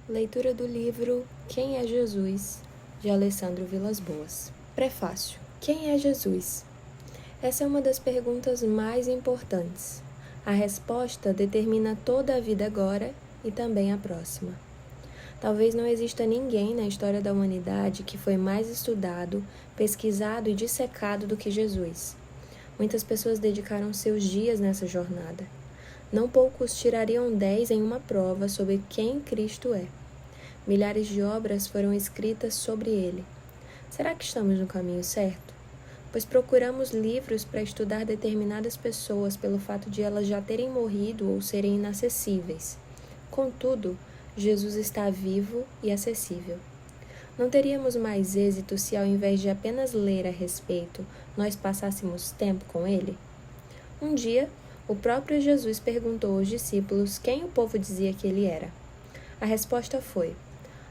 Leitura do livro Quem é Jesus, de Alessandro Vilas Boas. Prefácio. Quem é Jesus? Essa é uma das perguntas mais importantes. A resposta determina toda a vida agora e também a próxima. Talvez não exista ninguém na história da humanidade que foi mais estudado, pesquisado e dissecado do que Jesus. Muitas pessoas dedicaram seus dias nessa jornada. Não poucos tirariam 10 em uma prova sobre quem Cristo é. Milhares de obras foram escritas sobre ele. Será que estamos no caminho certo? Pois procuramos livros para estudar determinadas pessoas pelo fato de elas já terem morrido ou serem inacessíveis. Contudo, Jesus está vivo e acessível. Não teríamos mais êxito se, ao invés de apenas ler a respeito, nós passássemos tempo com ele? Um dia, o próprio Jesus perguntou aos discípulos quem o povo dizia que ele era. A resposta foi: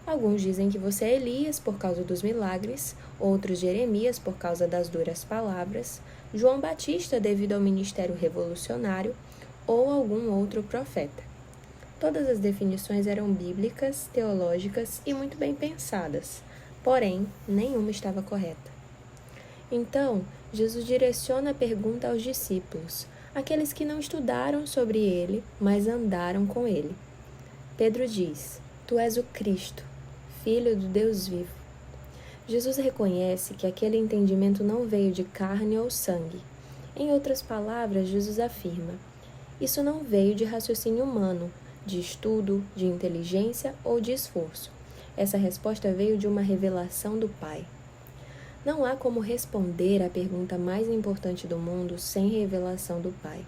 alguns dizem que você é Elias por causa dos milagres, outros Jeremias por causa das duras palavras, João Batista devido ao ministério revolucionário ou algum outro profeta. Todas as definições eram bíblicas, teológicas e muito bem pensadas, porém, nenhuma estava correta. Então, Jesus direciona a pergunta aos discípulos, aqueles que não estudaram sobre ele, mas andaram com ele. Pedro diz: Tu és o Cristo, Filho do Deus vivo. Jesus reconhece que aquele entendimento não veio de carne ou sangue. Em outras palavras, Jesus afirma: isso não veio de raciocínio humano, de estudo, de inteligência ou de esforço. Essa resposta veio de uma revelação do Pai. Não há como responder à pergunta mais importante do mundo sem revelação do Pai.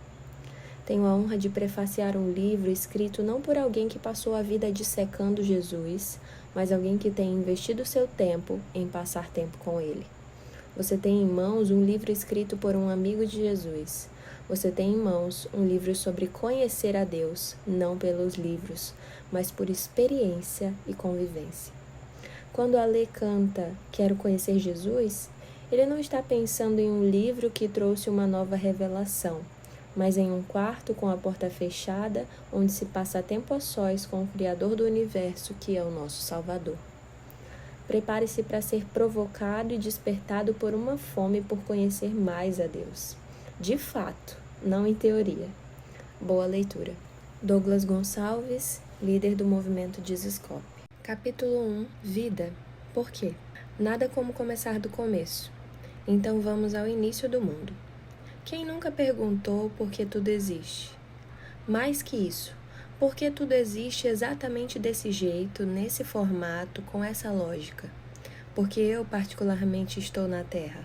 Tenho a honra de prefaciar um livro escrito não por alguém que passou a vida dissecando Jesus, mas alguém que tem investido seu tempo em passar tempo com ele. Você tem em mãos um livro escrito por um amigo de Jesus. Você tem em mãos um livro sobre conhecer a Deus, não pelos livros, mas por experiência e convivência. Quando Alê canta Quero Conhecer Jesus, ele não está pensando em um livro que trouxe uma nova revelação, mas em um quarto com a porta fechada, onde se passa tempo a sós com o Criador do Universo, que é o nosso Salvador. Prepare-se para ser provocado e despertado por uma fome por conhecer mais a Deus. De fato, não em teoria. Boa leitura. Douglas Gonçalves, líder do movimento Desescope. Capítulo 1. Vida. Por quê? Nada como começar do começo. Então vamos ao início do mundo. Quem nunca perguntou por que tudo existe? Mais que isso, por que tudo existe exatamente desse jeito, nesse formato, com essa lógica? Porque eu particularmente estou na Terra.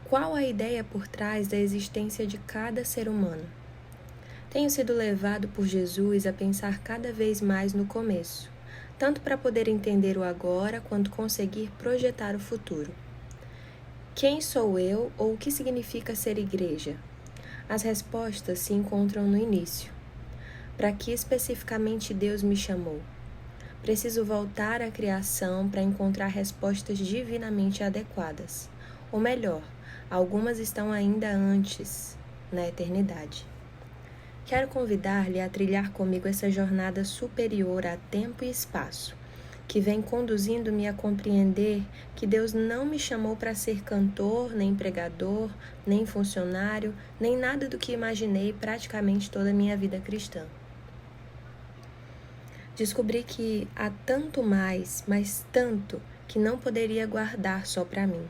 Qual a ideia por trás da existência de cada ser humano? Tenho sido levado por Jesus a pensar cada vez mais no começo, tanto para poder entender o agora quanto conseguir projetar o futuro. Quem sou eu ou o que significa ser igreja? As respostas se encontram no início. Para que especificamente Deus me chamou? Preciso voltar à criação para encontrar respostas divinamente adequadas. Ou melhor, algumas estão ainda antes, na eternidade. Quero convidar-lhe a trilhar comigo essa jornada superior a tempo e espaço, que vem conduzindo-me a compreender que Deus não me chamou para ser cantor, nem pregador, nem funcionário, nem nada do que imaginei praticamente toda a minha vida cristã. Descobri que há tanto mais, mas tanto, que não poderia guardar só para mim.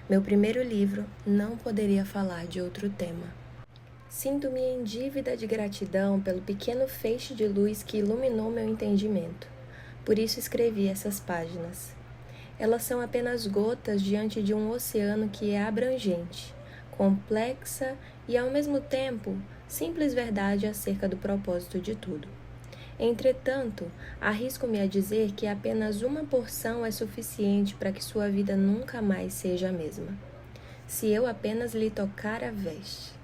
Meu primeiro livro não poderia falar de outro tema. Sinto-me em dívida de gratidão pelo pequeno feixe de luz que iluminou meu entendimento. Por isso escrevi essas páginas. Elas são apenas gotas diante de um oceano que é abrangente, complexa e, ao mesmo tempo, simples verdade acerca do propósito de tudo. Entretanto, arrisco-me a dizer que apenas uma porção é suficiente para que sua vida nunca mais seja a mesma. Se eu apenas lhe tocar a veste,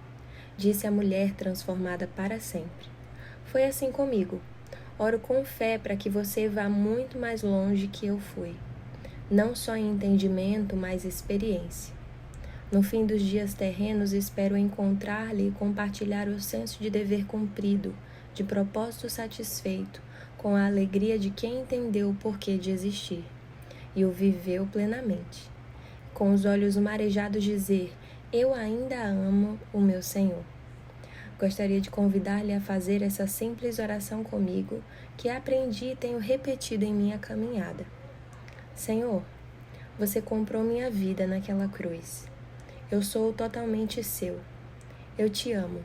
disse a mulher transformada para sempre. Foi assim comigo. Oro com fé para que você vá muito mais longe que eu fui. Não só em entendimento, mas experiência. No fim dos dias terrenos, espero encontrar-lhe e compartilhar o senso de dever cumprido, de propósito satisfeito, com a alegria de quem entendeu o porquê de existir e o viveu plenamente. Com os olhos marejados dizer: eu ainda amo o meu Senhor. Gostaria de convidar-lhe a fazer essa simples oração comigo, que aprendi e tenho repetido em minha caminhada. Senhor, você comprou minha vida naquela cruz. Eu sou totalmente seu. Eu te amo.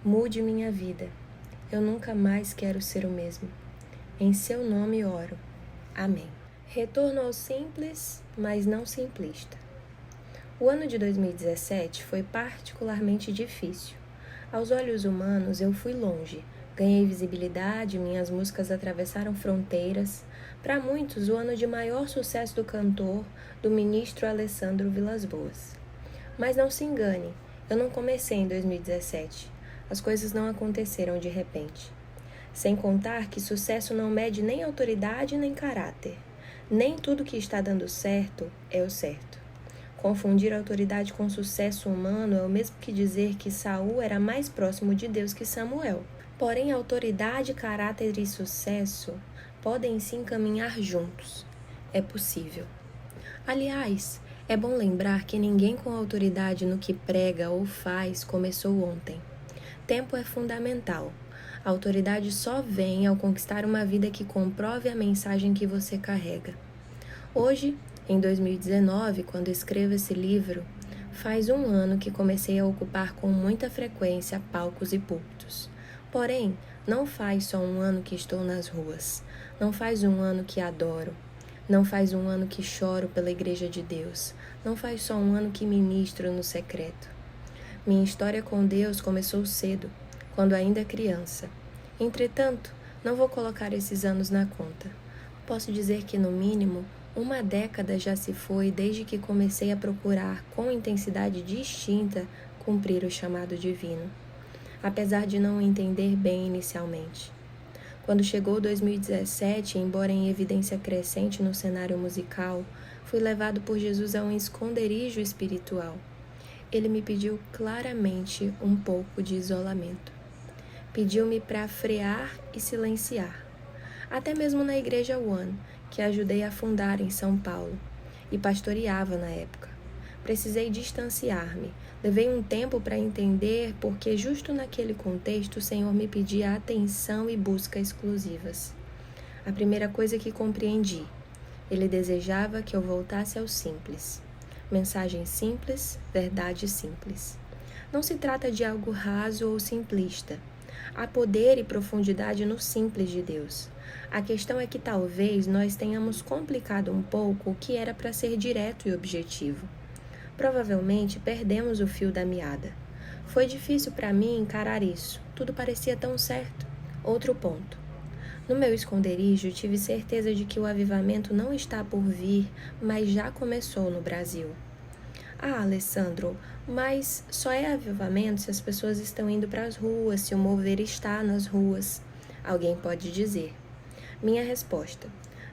Mude minha vida. Eu nunca mais quero ser o mesmo. Em seu nome oro. Amém. Retorno ao simples, mas não simplista. O ano de 2017 foi particularmente difícil. Aos olhos humanos, eu fui longe. Ganhei visibilidade, minhas músicas atravessaram fronteiras. Para muitos, o ano de maior sucesso do cantor, do ministro Alessandro Vilas Boas. Mas não se engane, eu não comecei em 2017. As coisas não aconteceram de repente. Sem contar que sucesso não mede nem autoridade nem caráter. Nem tudo que está dando certo é o certo. Confundir autoridade com sucesso humano é o mesmo que dizer que Saul era mais próximo de Deus que Samuel. Porém, autoridade, caráter e sucesso podem sim caminhar juntos. É possível. Aliás, é bom lembrar que ninguém com autoridade no que prega ou faz começou ontem. Tempo é fundamental. A autoridade só vem ao conquistar uma vida que comprove a mensagem que você carrega. Hoje, em 2019, quando escrevo esse livro, faz um ano que comecei a ocupar com muita frequência palcos e púlpitos. Porém, não faz só um ano que estou nas ruas. Não faz um ano que adoro. Não faz um ano que choro pela Igreja de Deus. Não faz só um ano que ministro no secreto. Minha história com Deus começou cedo, quando ainda criança. Entretanto, não vou colocar esses anos na conta. Posso dizer que, no mínimo, uma década já se foi desde que comecei a procurar, com intensidade distinta, cumprir o chamado divino, apesar de não entender bem inicialmente. Quando chegou 2017, embora em evidência crescente no cenário musical, fui levado por Jesus a um esconderijo espiritual. Ele me pediu claramente um pouco de isolamento. Pediu-me para frear e silenciar. Até mesmo na Igreja One, que ajudei a fundar em São Paulo e pastoreava na época. Precisei distanciar-me. Levei um tempo para entender porque justo naquele contexto o Senhor me pedia atenção e busca exclusivas. A primeira coisa que compreendi, Ele desejava que eu voltasse ao simples. Mensagem simples, verdade simples. Não se trata de algo raso ou simplista. Há poder e profundidade no simples de Deus. A questão é que talvez nós tenhamos complicado um pouco o que era para ser direto e objetivo. Provavelmente perdemos o fio da meada. Foi difícil para mim encarar isso. Tudo parecia tão certo. Outro ponto. No meu esconderijo, tive certeza de que o avivamento não está por vir, mas já começou no Brasil. Ah, Alessandro, mas só é avivamento se as pessoas estão indo para as ruas, se o mover está nas ruas. Alguém pode dizer. Minha resposta: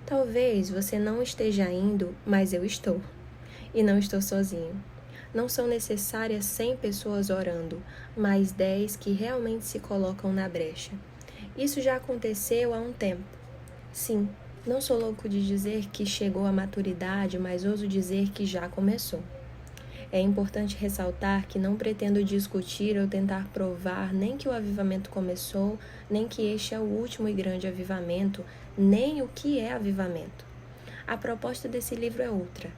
talvez você não esteja indo, mas eu estou. E não estou sozinho. Não são necessárias 100 pessoas orando, mas 10 que realmente se colocam na brecha. Isso já aconteceu há um tempo. Sim, não sou louco de dizer que chegou à maturidade, mas ouso dizer que já começou. É importante ressaltar que não pretendo discutir ou tentar provar nem que o avivamento começou, nem que este é o último e grande avivamento, nem o que é avivamento. A proposta desse livro é outra.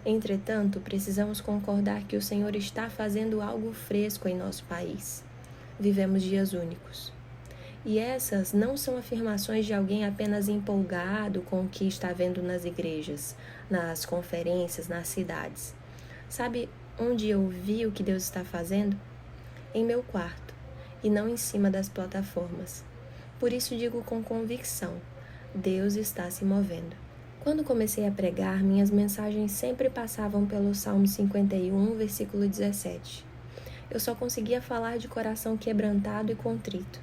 Entretanto, precisamos concordar que o Senhor está fazendo algo fresco em nosso país. Vivemos dias únicos. E essas não são afirmações de alguém apenas empolgado com o que está vendo nas igrejas, nas conferências, nas cidades. Sabe onde eu vi o que Deus está fazendo? Em meu quarto, e não em cima das plataformas. Por isso digo com convicção, Deus está se movendo. Quando comecei a pregar, minhas mensagens sempre passavam pelo Salmo 51, versículo 17. Eu só conseguia falar de coração quebrantado e contrito.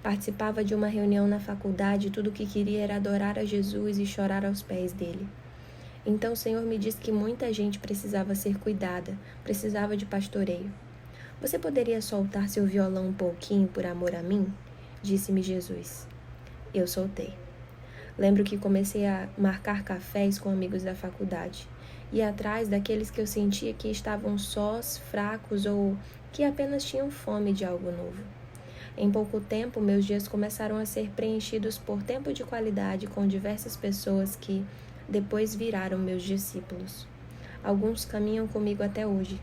Participava de uma reunião na faculdade e tudo o que queria era adorar a Jesus e chorar aos pés dele. Então o Senhor me disse que muita gente precisava ser cuidada, precisava de pastoreio. Você poderia soltar seu violão um pouquinho por amor a mim? Disse-me Jesus. Eu soltei. Lembro que comecei a marcar cafés com amigos da faculdade, ir atrás daqueles que eu sentia que estavam sós, fracos ou que apenas tinham fome de algo novo. Em pouco tempo, meus dias começaram a ser preenchidos por tempo de qualidade com diversas pessoas que depois viraram meus discípulos. Alguns caminham comigo até hoje.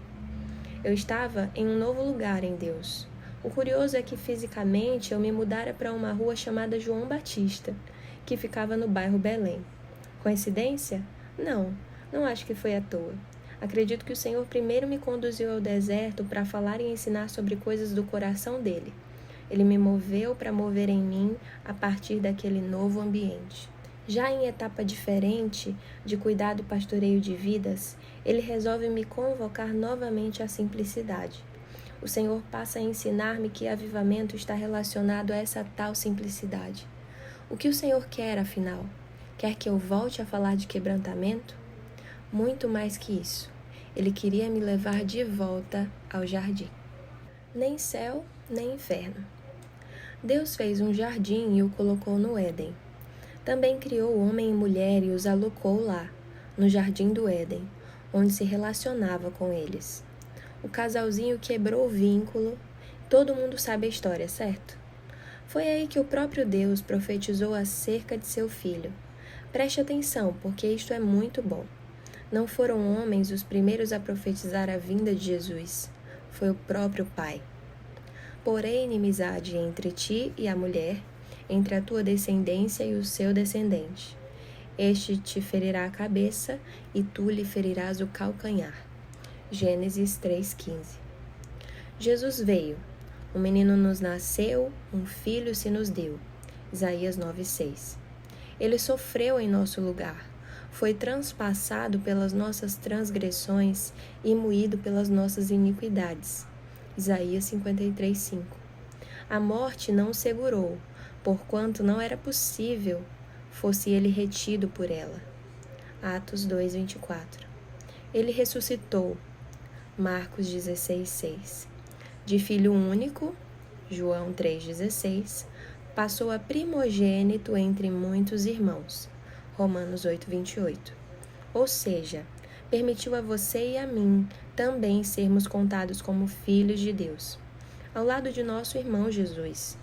Eu estava em um novo lugar em Deus. O curioso é que fisicamente eu me mudara para uma rua chamada João Batista, que ficava no bairro Belém. Coincidência? Não acho que foi à toa. Acredito que o Senhor primeiro me conduziu ao deserto para falar e ensinar sobre coisas do coração dele. Ele me moveu para mover em mim a partir daquele novo ambiente. Já em etapa diferente de cuidado e pastoreio de vidas, ele resolve me convocar novamente à simplicidade. O Senhor passa a ensinar-me que avivamento está relacionado a essa tal simplicidade. O que o Senhor quer, afinal? Quer que eu volte a falar de quebrantamento? Muito mais que isso. Ele queria me levar de volta ao jardim. Nem céu, nem inferno. Deus fez um jardim e o colocou no Éden. Também criou homem e mulher e os alocou lá, no jardim do Éden, onde se relacionava com eles. O casalzinho quebrou o vínculo. Todo mundo sabe a história, certo? Foi aí que o próprio Deus profetizou acerca de seu filho. Preste atenção, porque isto é muito bom. Não foram homens os primeiros a profetizar a vinda de Jesus. Foi o próprio Pai. Porém, inimizade entre ti e a mulher, entre a tua descendência e o seu descendente. Este te ferirá a cabeça, e tu lhe ferirás o calcanhar. Gênesis 3,15. Jesus veio. Um menino nos nasceu, um filho se nos deu. Isaías 9,6. Ele sofreu em nosso lugar. Foi transpassado pelas nossas transgressões e moído pelas nossas iniquidades. Isaías 53,5. A morte não o segurou, porquanto não era possível fosse ele retido por ela. Atos 2,24. Ele ressuscitou. Marcos 16,6. De filho único, João 3,16, passou a primogênito entre muitos irmãos. Romanos 8,28. Ou seja, permitiu a você e a mim também sermos contados como filhos de Deus, ao lado de nosso irmão Jesus.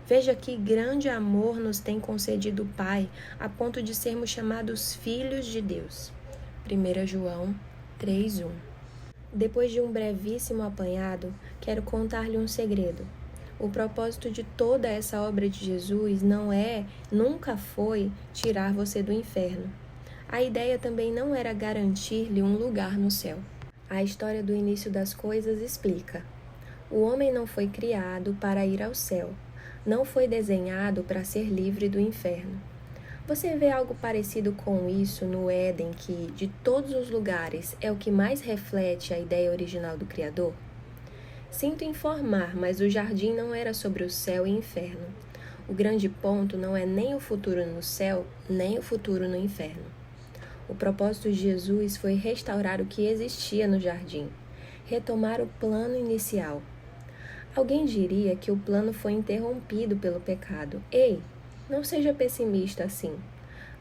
Veja que grande amor nos tem concedido o Pai, a ponto de sermos chamados filhos de Deus. 1 João 3,1. Depois de um brevíssimo apanhado, quero contar-lhe um segredo. O propósito de toda essa obra de Jesus nunca foi tirar você do inferno. A ideia também não era garantir-lhe um lugar no céu. A história do início das coisas explica. O homem não foi criado para ir ao céu, não foi desenhado para ser livre do inferno. Você vê algo parecido com isso no Éden, que, de todos os lugares, é o que mais reflete a ideia original do Criador? Sinto informar, mas o jardim não era sobre o céu e inferno. O grande ponto não é nem o futuro no céu, nem o futuro no inferno. O propósito de Jesus foi restaurar o que existia no jardim, retomar o plano inicial. Alguém diria que o plano foi interrompido pelo pecado. Ei, não seja pessimista assim.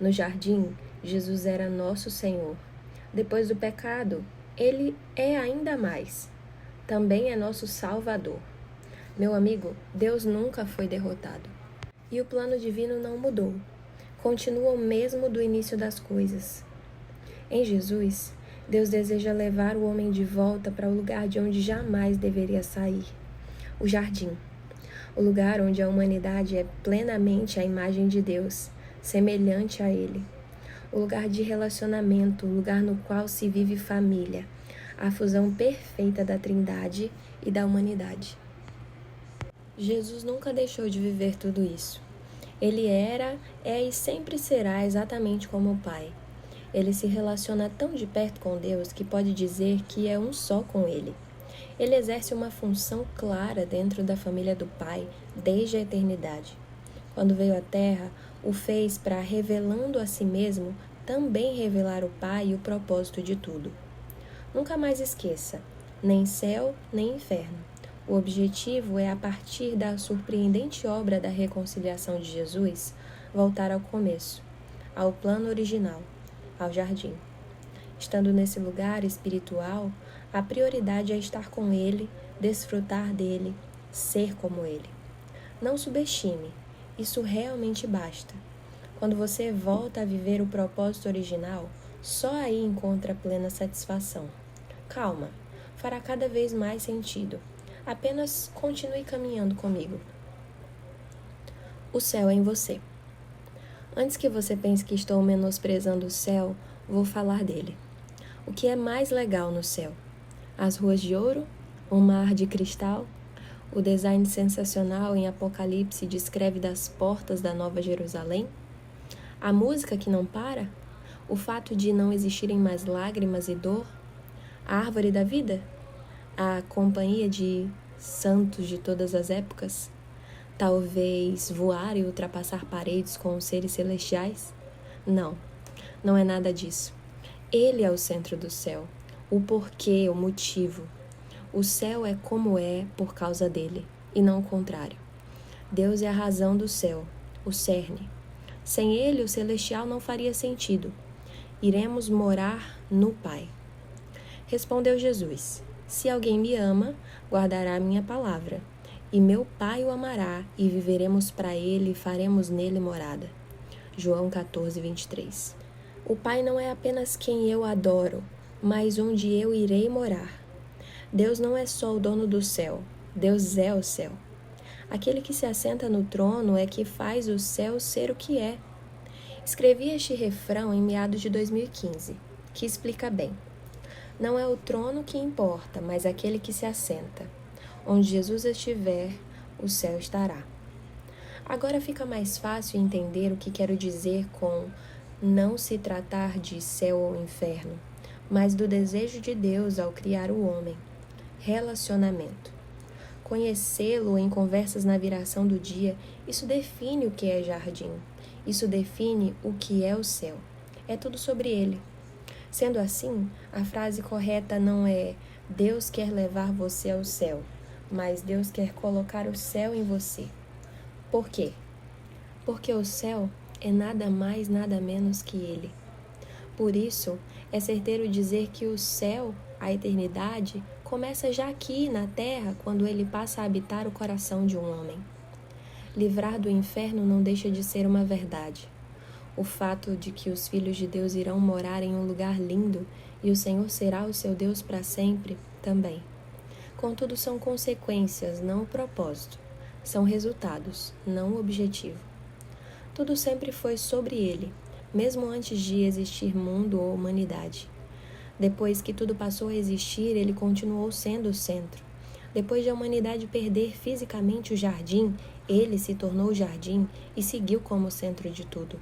No jardim, Jesus era nosso Senhor. Depois do pecado, Ele é ainda mais. Também é nosso Salvador. Meu amigo, Deus nunca foi derrotado. E o plano divino não mudou. Continua o mesmo do início das coisas. Em Jesus, Deus deseja levar o homem de volta para o lugar de onde jamais deveria sair. O jardim. O lugar onde a humanidade é plenamente a imagem de Deus, semelhante a Ele. O lugar de relacionamento, o lugar no qual se vive família, a fusão perfeita da Trindade e da humanidade. Jesus nunca deixou de viver tudo isso. Ele era, é e sempre será exatamente como o Pai. Ele se relaciona tão de perto com Deus que pode dizer que é um só com Ele. Ele exerce uma função clara dentro da família do Pai desde a eternidade. Quando veio à Terra, o fez para, revelando a si mesmo, também revelar o Pai e o propósito de tudo. Nunca mais esqueça, nem céu, nem inferno. O objetivo é, a partir da surpreendente obra da reconciliação de Jesus, voltar ao começo. ao plano original, ao jardim. Estando nesse lugar espiritual, a prioridade é estar com Ele, desfrutar dele, ser como Ele. Não subestime, isso realmente basta. Quando você volta a viver o propósito original, só aí encontra plena satisfação. Calma, fará cada vez mais sentido. Apenas continue caminhando comigo. O céu é em você. Antes que você pense que estou menosprezando o céu, vou falar dele. O que é mais legal no céu? As ruas de ouro? O mar de cristal? O design sensacional em Apocalipse descreve das portas da Nova Jerusalém? A música que não para? O fato de não existirem mais lágrimas e dor? A árvore da vida? A companhia de santos de todas as épocas? Talvez voar e ultrapassar paredes com os seres celestiais? Não, não é nada disso. Ele é o centro do céu, o porquê, o motivo. O céu é como é por causa dele, e não o contrário. Deus é a razão do céu, o cerne. Sem ele, o celestial não faria sentido. Iremos morar no Pai. Respondeu Jesus: Se alguém me ama, guardará a minha palavra, e meu Pai o amará, e viveremos para ele e faremos nele morada. João 14, 23. O Pai não é apenas quem eu adoro, mas onde eu irei morar. Deus não é só o dono do céu, Deus é o céu. Aquele que se assenta no trono é que faz o céu ser o que é. Escrevi este refrão em meados de 2015, que explica bem. Não é o trono que importa, mas aquele que se assenta. Onde Jesus estiver, o céu estará. Agora fica mais fácil entender o que quero dizer com não se tratar de céu ou inferno, mas do desejo de Deus ao criar o homem. Relacionamento. Conhecê-lo em conversas na viração do dia, isso define o que é jardim. Isso define o que é o céu. É tudo sobre ele. Sendo assim, a frase correta não é Deus quer levar você ao céu, mas Deus quer colocar o céu em você. Por quê? Porque o céu é nada mais, nada menos que ele. Por isso, é certeiro dizer que o céu, a eternidade, começa já aqui na terra, quando ele passa a habitar o coração de um homem. Livrar do inferno não deixa de ser uma verdade. O fato de que os filhos de Deus irão morar em um lugar lindo e o Senhor será o seu Deus para sempre, também. Contudo, são consequências, não o propósito. São resultados, não o objetivo. Tudo sempre foi sobre ele, mesmo antes de existir mundo ou humanidade. Depois que tudo passou a existir, ele continuou sendo o centro. Depois de a humanidade perder fisicamente o jardim, ele se tornou o jardim e seguiu como o centro de tudo.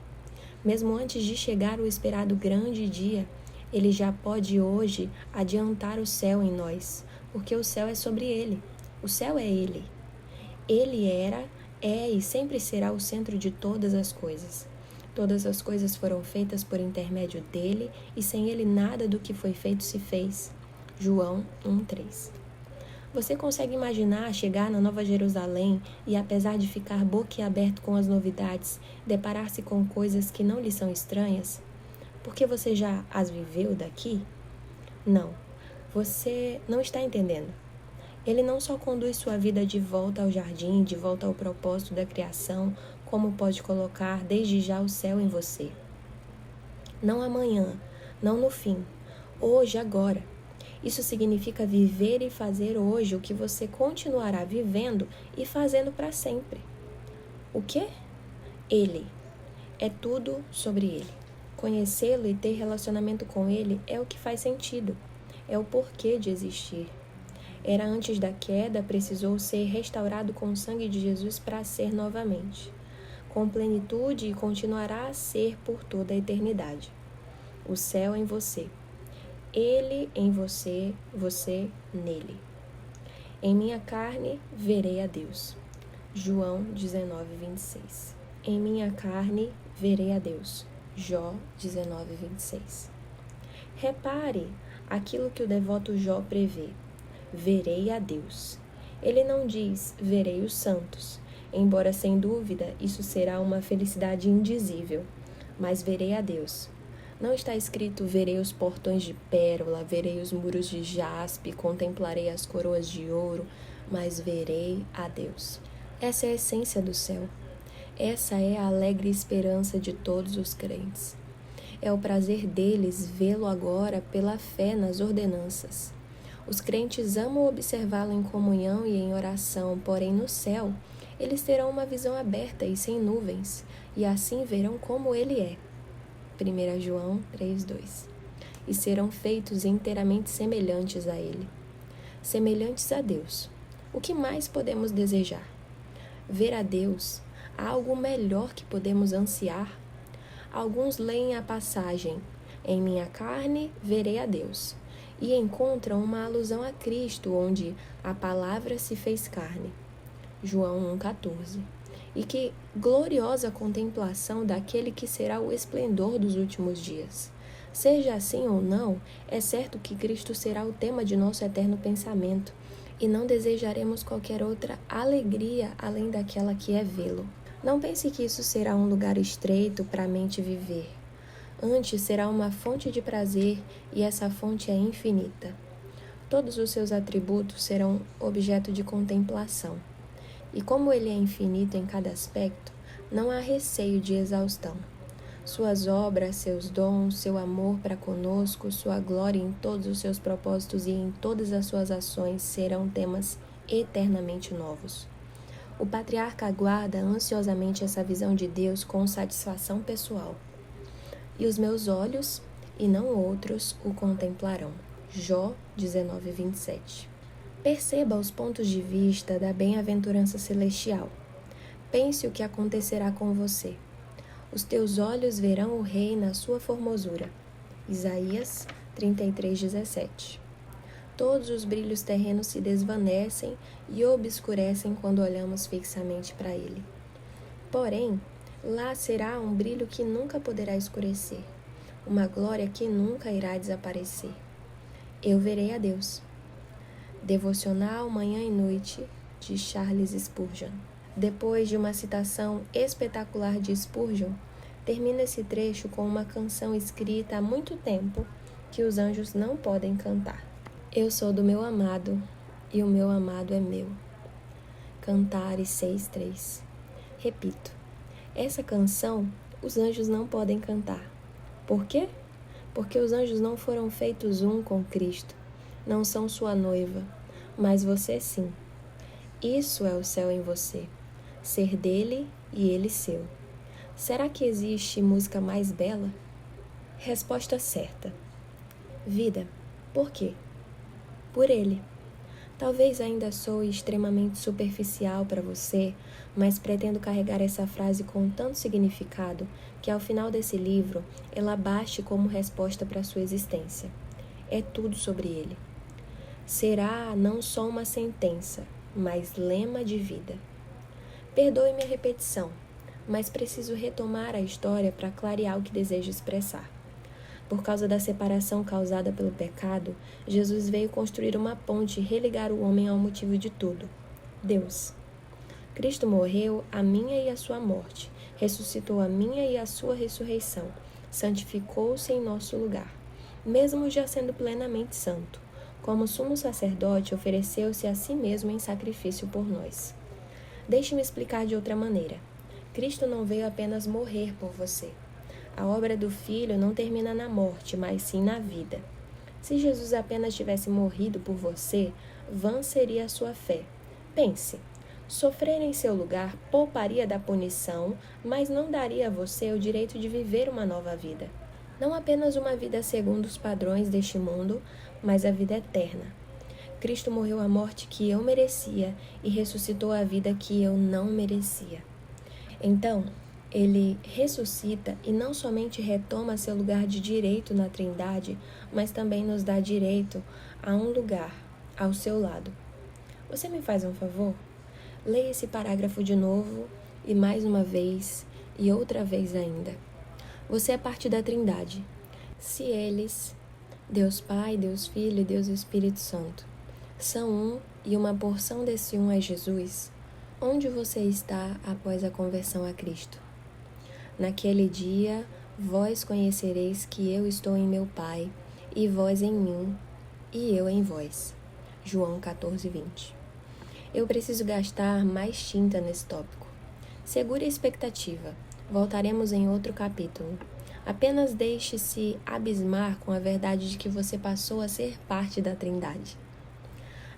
Mesmo antes de chegar o esperado grande dia, ele já pode hoje adiantar o céu em nós, porque o céu é sobre ele. O céu é ele. Ele era, é e sempre será o centro de todas as coisas. Todas as coisas foram feitas por intermédio dele, e sem ele nada do que foi feito se fez. João 1:3. Você consegue imaginar chegar na Nova Jerusalém e, apesar de ficar boquiaberto com as novidades, deparar-se com coisas que não lhe são estranhas? Porque você já as viveu daqui? Não, você não está entendendo. Ele não só conduz sua vida de volta ao jardim, de volta ao propósito da criação, como pode colocar desde já o céu em você. Não amanhã, não no fim, hoje, agora. Isso significa viver e fazer hoje o que você continuará vivendo e fazendo para sempre. O quê? Ele. É tudo sobre ele. Conhecê-lo e ter relacionamento com ele é o que faz sentido. É o porquê de existir. Era antes da queda, precisou ser restaurado com o sangue de Jesus para ser novamente, com plenitude, e continuará a ser por toda a eternidade. O céu em você. Ele em você, você nele. Em minha carne verei a Deus. João 19:26. Em minha carne verei a Deus. Jó 19:26. Repare aquilo que o devoto Jó prevê. Verei a Deus. Ele não diz verei os santos, embora sem dúvida isso será uma felicidade indizível. mas verei a Deus. Não está escrito: verei os portões de pérola, verei os muros de jaspe, contemplarei as coroas de ouro, mas verei a Deus. Essa é a essência do céu. Essa é a alegre esperança de todos os crentes. É o prazer deles vê-lo agora pela fé nas ordenanças. Os crentes amam observá-lo em comunhão e em oração, porém no céu eles terão uma visão aberta e sem nuvens, e assim verão como ele é. 1 João 3,2. E serão feitos inteiramente semelhantes a ele. Semelhantes a Deus. O que mais podemos desejar? Ver a Deus. Há algo melhor que podemos ansiar? Alguns leem a passagem: em minha carne verei a Deus, e encontram uma alusão a Cristo, onde a palavra se fez carne. João 1,14. E que gloriosa contemplação daquele que será o esplendor dos últimos dias. Seja assim ou não, é certo que Cristo será o tema de nosso eterno pensamento, e não desejaremos qualquer outra alegria além daquela que é vê-lo. Não pense que isso será um lugar estreito para a mente viver. Antes será uma fonte de prazer, e essa fonte é infinita. Todos os seus atributos serão objeto de contemplação. E como ele é infinito em cada aspecto, não há receio de exaustão. Suas obras, seus dons, seu amor para conosco, sua glória em todos os seus propósitos e em todas as suas ações serão temas eternamente novos. O patriarca aguarda ansiosamente essa visão de Deus com satisfação pessoal. E os meus olhos, e não outros, o contemplarão. Jó 19:27. Perceba os pontos de vista da bem-aventurança celestial. Pense o que acontecerá com você. Os teus olhos verão o rei na sua formosura. Isaías 33:17. Todos os brilhos terrenos se desvanecem e obscurecem quando olhamos fixamente para ele. Porém, lá será um brilho que nunca poderá escurecer, uma glória que nunca irá desaparecer. Eu verei a Deus. Devocional Manhã e Noite, de Charles Spurgeon. Depois de uma citação espetacular de Spurgeon, termina esse trecho com uma canção escrita há muito tempo que os anjos não podem cantar. Eu sou do meu amado, e o meu amado é meu. Cantares 6:3. Repito, essa canção os anjos não podem cantar. Por quê? Porque os anjos não foram feitos um com Cristo, não são sua noiva, mas você sim. Isso é o céu em você, ser dele e ele seu. Será que existe música mais bela? Resposta certa. Vida. Por quê? Por ele. Talvez ainda soe extremamente superficial para você, mas pretendo carregar essa frase com tanto significado que ao final desse livro ela baste como resposta para sua existência. É tudo sobre ele. Será não só uma sentença, mas lema de vida. Perdoe-me a repetição, mas preciso retomar a história para clarear o que desejo expressar. Por causa da separação causada pelo pecado, Jesus veio construir uma ponte e religar o homem ao motivo de tudo: Deus. Cristo morreu a minha e a sua morte, ressuscitou a minha e a sua ressurreição, santificou-se em nosso lugar, mesmo já sendo plenamente santo. Como sumo sacerdote, ofereceu-se a si mesmo em sacrifício por nós. Deixe-me explicar de outra maneira. Cristo não veio apenas morrer por você. A obra do Filho não termina na morte, mas sim na vida. Se Jesus apenas tivesse morrido por você, vã seria a sua fé. Pense, sofrer em seu lugar pouparia da punição, mas não daria a você o direito de viver uma nova vida. Não apenas uma vida segundo os padrões deste mundo, mas a vida eterna. Cristo morreu a morte que eu merecia e ressuscitou a vida que eu não merecia. Então, ele ressuscita e não somente retoma seu lugar de direito na Trindade, mas também nos dá direito a um lugar ao seu lado. Você me faz um favor? Leia esse parágrafo de novo e mais uma vez e outra vez ainda. Você é parte da Trindade. Se eles, Deus Pai, Deus Filho e Deus Espírito Santo, são um e uma porção desse um é Jesus, onde você está após a conversão a Cristo? Naquele dia, Vós conhecereis que eu estou em meu Pai, e vós em mim, e eu em vós. João 14:20. Eu preciso gastar mais tinta nesse tópico. Segure a expectativa. Voltaremos em outro capítulo. Apenas deixe-se abismar com a verdade de que você passou a ser parte da Trindade.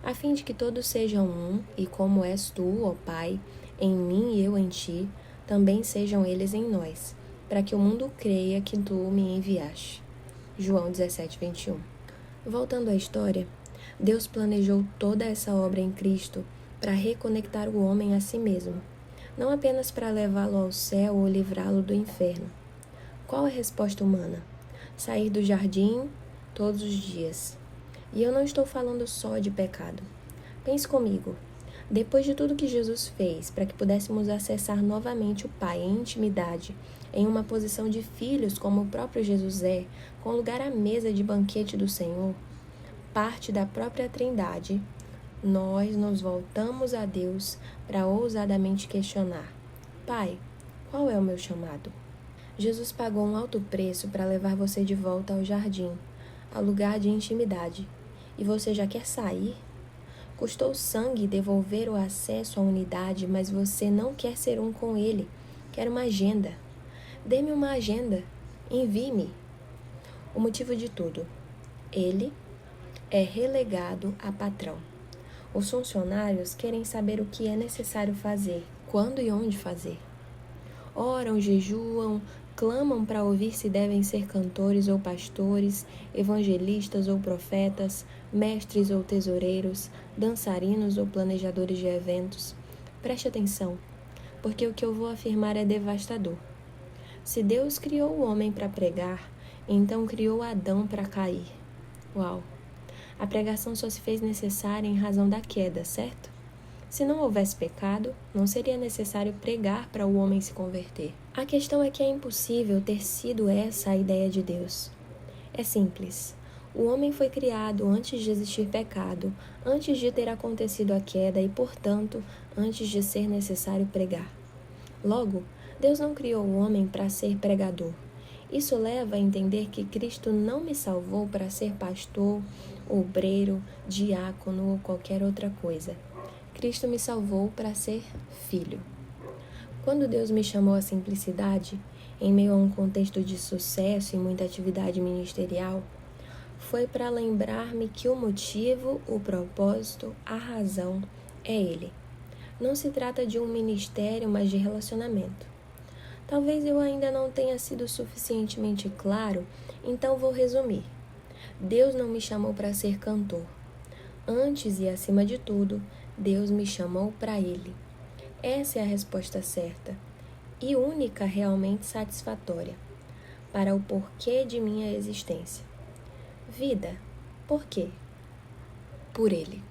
A fim de que todos sejam um, e como és tu, ó Pai, em mim e eu em ti, também sejam eles em nós, para que o mundo creia que tu me enviaste. João 17:21. Voltando à história, Deus planejou toda essa obra em Cristo para reconectar o homem a si mesmo, não apenas para levá-lo ao céu ou livrá-lo do inferno. Qual a resposta humana? Sair do jardim todos os dias. E eu não estou falando só de pecado. Pense comigo. Depois de tudo que Jesus fez para que pudéssemos acessar novamente o Pai em intimidade, em uma posição de filhos como o próprio Jesus é, com lugar à mesa de banquete do Senhor, parte da própria Trindade, nós nos voltamos a Deus para ousadamente questionar: Pai, qual é o meu chamado? Jesus pagou um alto preço para levar você de volta ao jardim, ao lugar de intimidade. E você já quer sair? Custou sangue devolver o acesso à unidade, mas você não quer ser um com ele. Quer uma agenda. Dê-me uma agenda. Envie-me. O motivo de tudo. Ele é relegado a patrão. Os funcionários querem saber o que é necessário fazer, quando e onde fazer. Oram, jejuam, clamam para ouvir se devem ser cantores ou pastores, evangelistas ou profetas, mestres ou tesoureiros, dançarinos ou planejadores de eventos. Preste atenção, porque o que eu vou afirmar é devastador. Se Deus criou o homem para pregar, então criou Adão para cair. Uau! A pregação só se fez necessária em razão da queda, certo? Se não houvesse pecado, não seria necessário pregar para o homem se converter. A questão é que é impossível ter sido essa a ideia de Deus. É simples. O homem foi criado antes de existir pecado, antes de ter acontecido a queda e, portanto, antes de ser necessário pregar. Logo, Deus não criou o homem para ser pregador. Isso leva a entender que Cristo não me salvou para ser pastor, obreiro, diácono ou qualquer outra coisa. Cristo me salvou para ser filho. Quando Deus me chamou à simplicidade, em meio a um contexto de sucesso e muita atividade ministerial, foi para lembrar-me que o motivo, o propósito, a razão é Ele. Não se trata de um ministério, mas de relacionamento. Talvez eu ainda não tenha sido suficientemente claro, então vou resumir. Deus não me chamou para ser cantor. Antes e acima de tudo, Deus me chamou para Ele. Essa é a resposta certa e única realmente satisfatória para o porquê de minha existência. Vida, por quê? Por Ele.